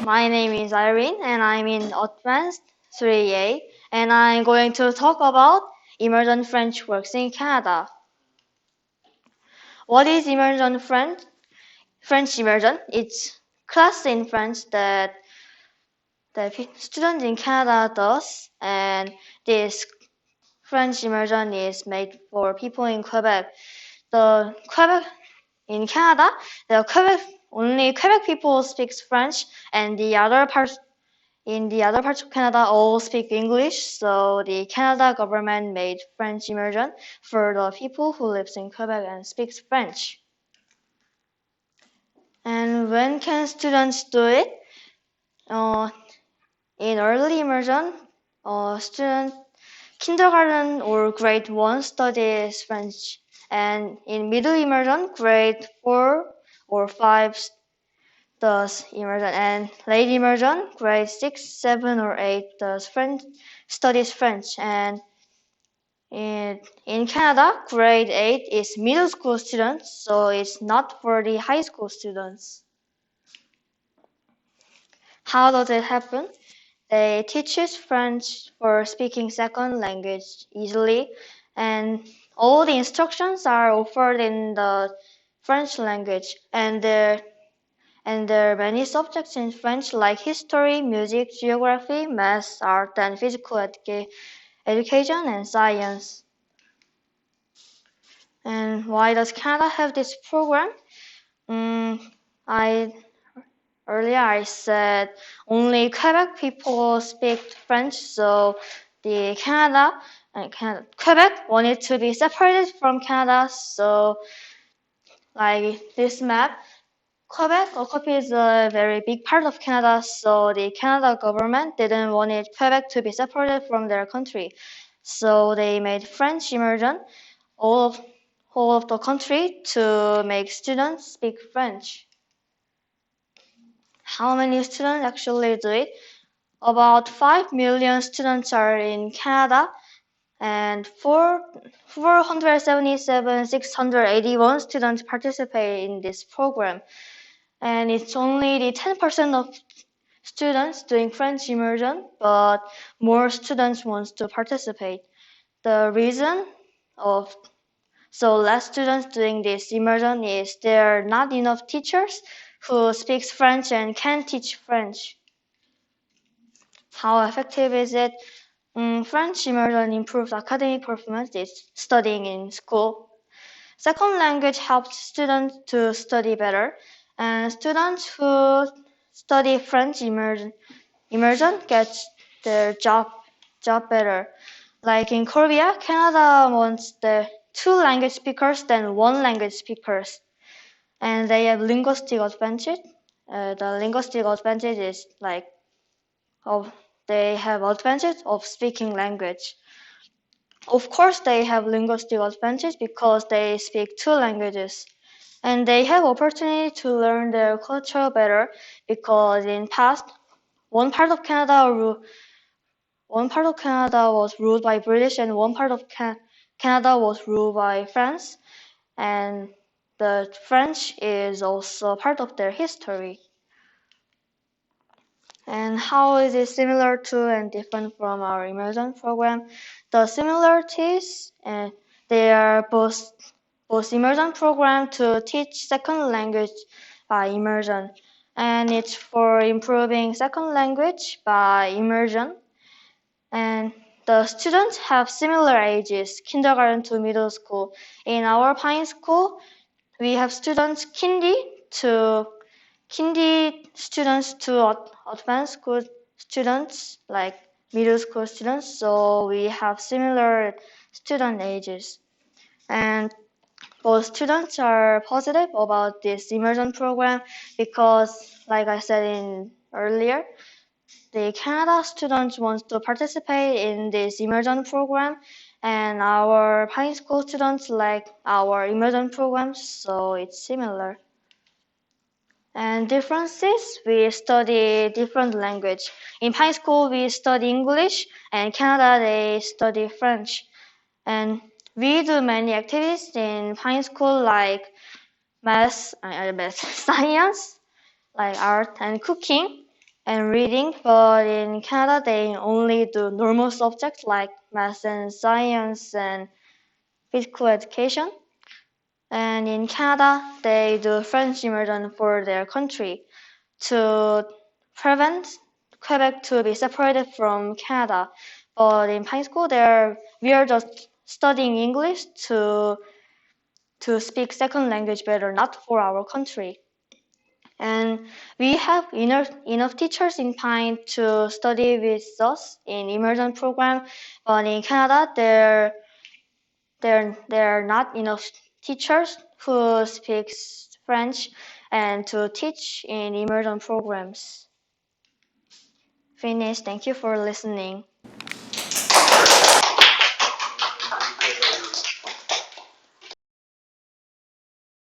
My name is Irene, and I'm in Advanced 3A, and I'm going to talk about Immersion French works in Canada. What is Immersion French? French immersion? It's class in French that the students in Canada does, and this French immersion is made for people in Quebec. The Quebec in Canada, only Quebec people speaks French, and in the other parts of Canada all speak English. So the Canada government made French immersion for the people who lives in Quebec and speaks French. And when can students do it? In early immersion, student kindergarten or grade 1 studies French, and in middle immersion, grade 4 or 5 does immersion, and late immersion, grade 6, 7, or 8 does studies French, and in Canada, grade 8 is middle school students, so it's not for the high school students. How does it happen? They teach us French for speaking second language easily, and all the instructions are offered in the French language, and there are many subjects in French like history, music, geography, math, art, and physical education and science. And why does Canada have this program? Earlier I said only Quebec people speak French, so the Quebec wanted to be separated from Canada. So, like this map, Quebec occupies a very big part of Canada, so the Canada government didn't want Quebec to be separated from their country. So they made French immersion all of the country to make students speak French. How many students actually do it? About 5 million students are in Canada, and 477,681 students participate in this program. And it's only the 10% of students doing French immersion, but more students want to participate. The reason of so less students doing this immersion is there are not enough teachers who speaks French and can teach French. How effective is it? French immersion improves academic performance is studying in school. Second language helps students to study better, and students who study French immersion gets their job better. Like in Korea, Canada wants the 2 language speakers than 1 language speakers, and they have linguistic advantage. The linguistic advantage is like they have advantage of speaking language. Of course, they have linguistic advantage because they speak 2 languages, and they have opportunity to learn their culture better because in past, one part of Canada was ruled by British, and one part of Canada was ruled by France, and the French is also part of their history. And how is it similar to and different from our immersion program? The similarities, they are both immersion program to teach second language by immersion, and it's for improving second language by immersion. And the students have similar ages, kindergarten to middle school. In our Pine School, we have students kindy students to advanced school students, like middle school students. So we have similar student ages. And both students are positive about this immersion program because, like I said earlier, the Canada students want to participate in this immersion program, and our Pine School students like our immersion program, so it's similar. And differences, we study different language. In Pine School, we study English, and Canada, they study French. And we do many activities in Pine School, like science, like art and cooking and reading, but in Canada they only do normal subjects like math and science and physical education. And in Canada, they do French immersion for their country to prevent Quebec to be separated from Canada. But in high school, we are just studying English to speak second language better, not for our country. And we have enough teachers in Pine to study with us in immersion program, but in Canada, there are not enough teachers who speaks French and to teach in immersion programs. Finish. Thank you for listening.